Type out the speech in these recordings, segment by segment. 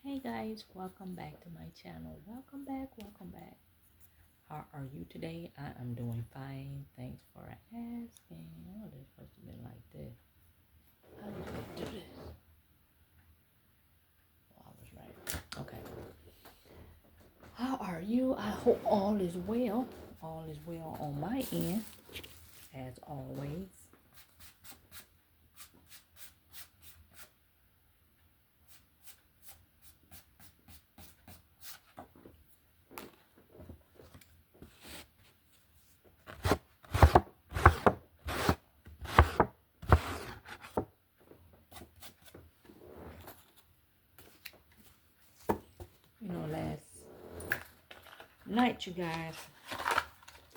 Hey guys, welcome back to my channel. Welcome back, welcome back. How are you today? I am doing fine. Thanks for asking. Oh, this supposed to be like this. How did I do this? Oh, I was right. Okay. How are you? I hope all is well. All is well on my end, as always. Last night, you guys,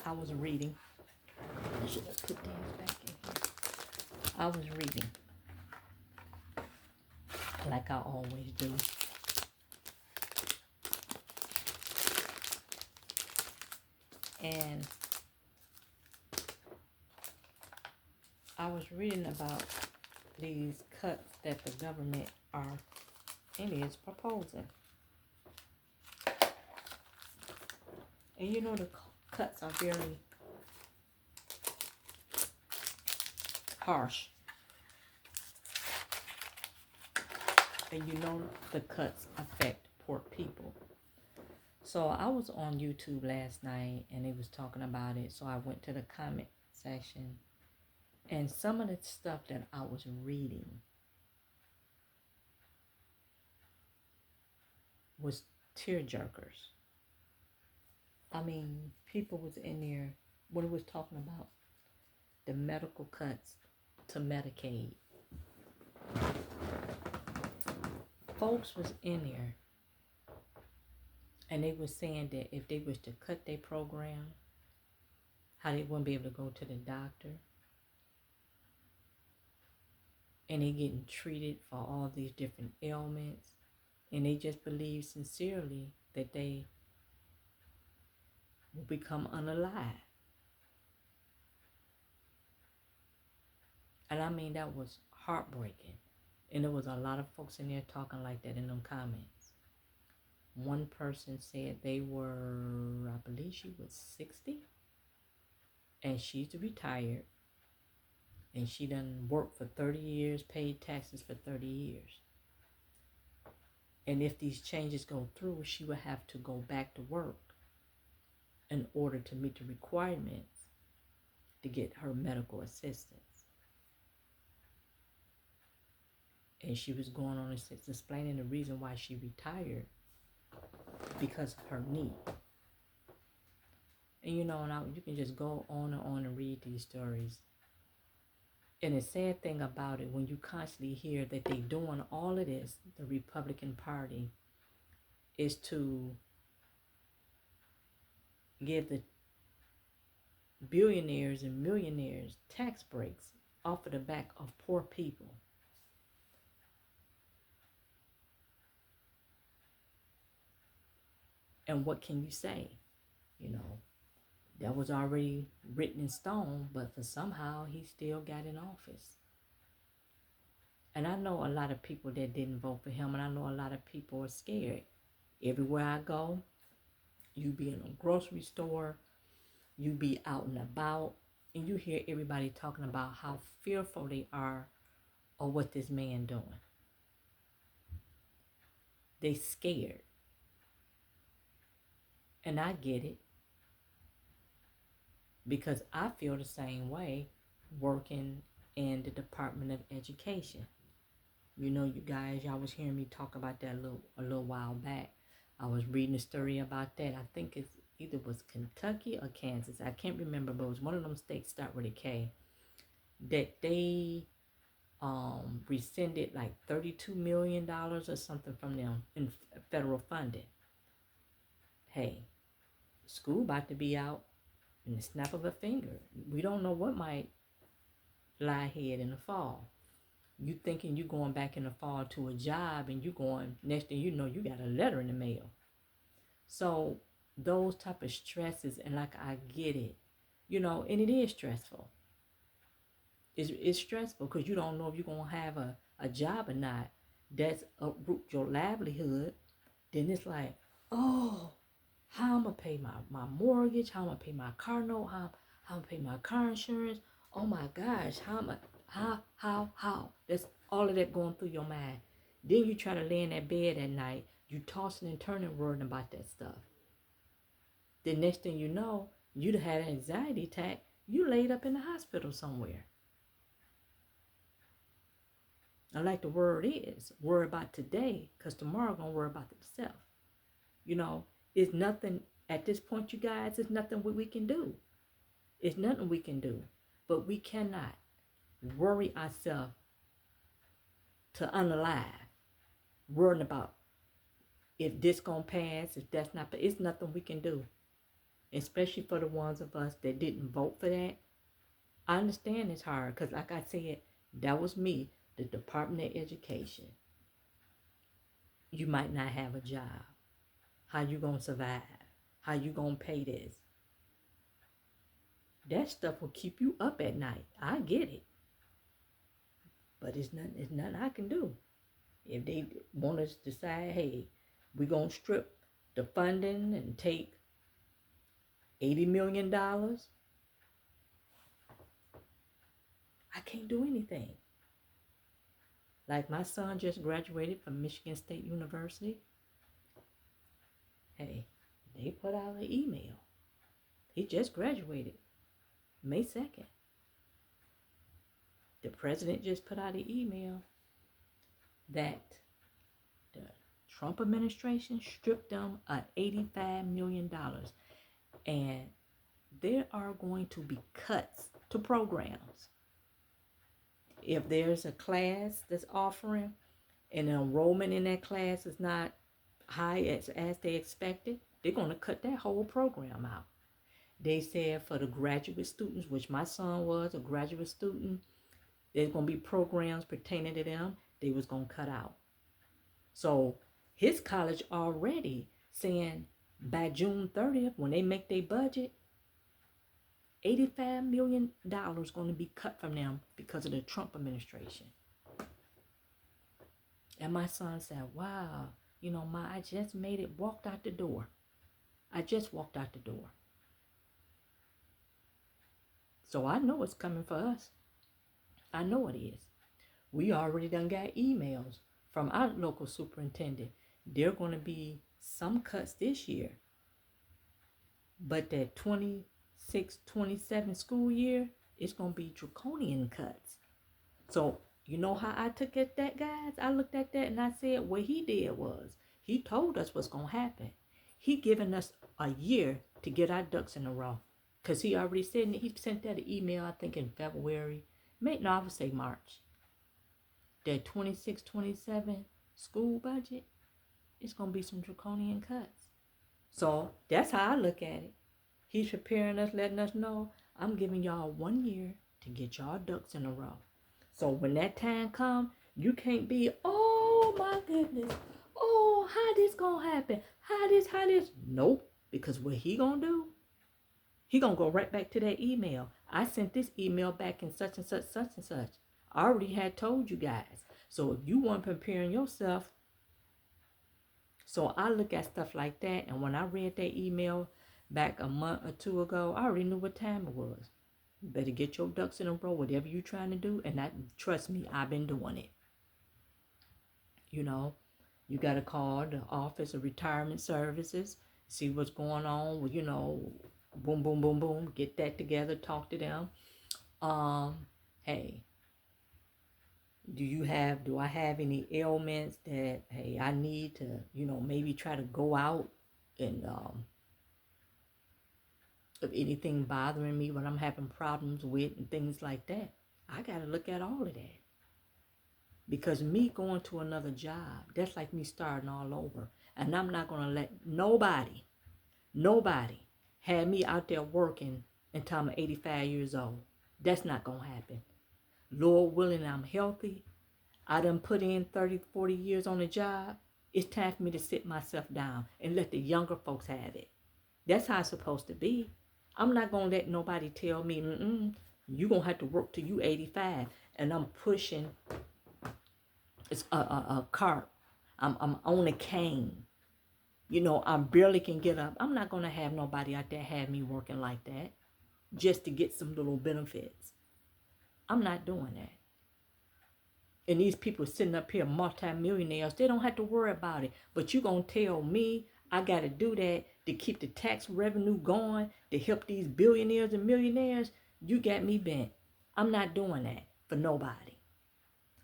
I was reading. I should have put these back in here. I was reading, like I always do. And I was reading about these cuts that the government is proposing. And the cuts are very harsh. And the cuts affect poor people. So I was on YouTube last night and they was talking about it. So I went to the comment section. And some of the stuff that I was reading was tear jerkers. I mean, people was in there when it was talking about the medical cuts to Medicaid. Folks was in there and they were saying that if they was to cut their program, how they wouldn't be able to go to the doctor. And they getting treated for all these different ailments. And they just believe sincerely that they will become unalive. And I mean, that was heartbreaking. And there was a lot of folks in there talking like that in them comments. One person said they were, I believe she was 60. And she's retired. And she done worked for 30 years, paid taxes for 30 years. And if these changes go through, she will have to go back to work in order to meet the requirements to get her medical assistance. And she was going on and explaining the reason why she retired, because of her knee. And you can just go on and on and read these stories. And the sad thing about it, when you constantly hear that they're doing all of this, the Republican Party, is to give the billionaires and millionaires tax breaks off of the back of poor people. And what can you say? That was already written in stone, but for somehow he still got in office. And I know a lot of people that didn't vote for him, and I know a lot of people are scared. Everywhere I go, you be in a grocery store, you be out and about, and you hear everybody talking about how fearful they are of what this man doing. They scared. And I get it, because I feel the same way working in the Department of Education. You guys, y'all was hearing me talk about that a little while back. I was reading a story about that. I think it's either was Kentucky or Kansas. I can't remember, but it was one of them states start with a K. That they rescinded like $32 million or something from them in federal funding. Hey, school about to be out in the snap of a finger. We don't know what might lie ahead in the fall. You thinking you going back in the fall to a job, and you going, next thing you know, you got a letter in the mail. So those type of stresses, and like I get it, and it is stressful. It's stressful because you don't know if you're going to have a job or not. that's uproot your livelihood, then it's like, oh, how I'm gonna pay my mortgage, how I'm gonna pay my car note, how I'm gonna pay my car insurance. Oh my gosh, how? That's all of that going through your mind. Then you try to lay in that bed at night, you tossing and turning worrying about that stuff. The next thing you know, you'd had an anxiety attack, you laid up in the hospital somewhere. I like the word is, worry about today, because tomorrow gonna worry about itself. You know, it's nothing at this point, you guys, it's nothing we can do. It's nothing we can do. But we cannot worry ourselves to unalive, worrying about if this gonna pass, if that's not, it's nothing we can do. Especially for the ones of us that didn't vote for that. I understand it's hard, because like I said, that was me, the Department of Education. You might not have a job. How you gonna survive? How you gonna pay this? That stuff will keep you up at night. I get it. But it's nothing I can do. If they want us to decide, hey, we're gonna strip the funding and take $80 million, I can't do anything. Like my son just graduated from Michigan State University. Hey, they put out an email. He just graduated May 2nd. The president just put out an email that the Trump administration stripped them of $85 million. And there are going to be cuts to programs. If there's a class that's offering and the enrollment in that class is not high as they expected, they're going to cut that whole program out. They said for the graduate students, which my son was a graduate student, there's going to be programs pertaining to them they was going to cut out. So his college already saying by June 30th, when they make their budget, $85 million going to be cut from them because of the Trump administration. And my son said, wow, you know, I just made it, walked out the door. I just walked out the door. So I know it's coming for us. I know it is. We already done got emails from our local superintendent. There are going to be some cuts this year. But that 26-27 school year, it's going to be draconian cuts. So you know how I took at that, guys? I looked at that and I said what he did was, he told us what's going to happen. He given us a year to get our ducks in a row. Because he already said, he sent that an email, I think in February. I would say March. That 26-27 school budget, it's going to be some draconian cuts. So that's how I look at it. He's preparing us, letting us know, I'm giving y'all 1 year to get y'all ducks in a row. So when that time comes, you can't be, oh my goodness, oh, how this gonna happen? How this? Nope, because what he gonna do, he gonna go right back to that email. I sent this email back in such and such, such and such. I already had told you guys. So if you want preparing yourself, so I look at stuff like that, and when I read that email back a month or two ago, I already knew what time it was. You better get your ducks in a row, whatever you're trying to do, and trust me, I've been doing it. You know, you got to call the Office of Retirement Services, see what's going on with, you know, boom, boom, boom, boom, get that together, talk to them. Hey, do I have any ailments that, hey, I need to, you know, maybe try to go out and, if anything bothering me, what I'm having problems with and things like that. I got to look at all of that. Because me going to another job, that's like me starting all over. And I'm not going to let nobody have me out there working until I'm 85 years old. That's not going to happen. Lord willing, I'm healthy. I done put in 30, 40 years on the job. It's time for me to sit myself down and let the younger folks have it. That's how it's supposed to be. I'm not going to let nobody tell me, you're going to have to work till you 85. And I'm pushing It's a cart. I'm on a cane. You know, I barely can get up. I'm not gonna have nobody out there have me working like that just to get some little benefits. I'm not doing that. And these people sitting up here, multimillionaires, they don't have to worry about it. But you gonna tell me I gotta do that to keep the tax revenue going, to help these billionaires and millionaires? You got me bent. I'm not doing that for nobody.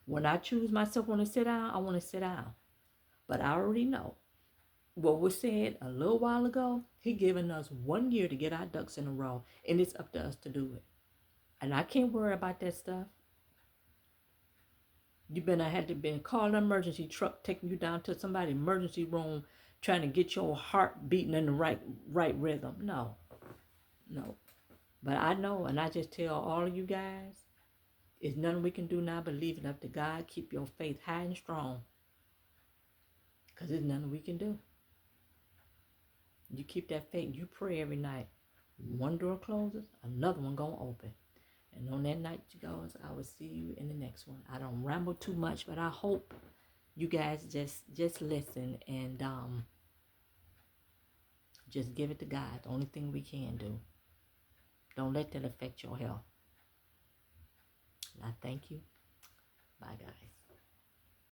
When I choose myself want to sit down, I want to sit down. But I already know what was said a little while ago. He giving us 1 year to get our ducks in a row, and it's up to us to do it. And I can't worry about that stuff. You better had to been call an emergency truck taking you down to somebody's emergency room trying to get your heart beating in the right rhythm. No. No. But I know, and I just tell all of you guys, there's nothing we can do now but leave it up to God. Keep your faith high and strong. Because there's nothing we can do. You keep that faith. You pray every night. One door closes, another one gonna open. And on that night, you guys, I will see you in the next one. I don't ramble too much, but I hope you guys just listen and just give it to God. The only thing we can do. Don't let that affect your health. And I thank you. Bye, guys.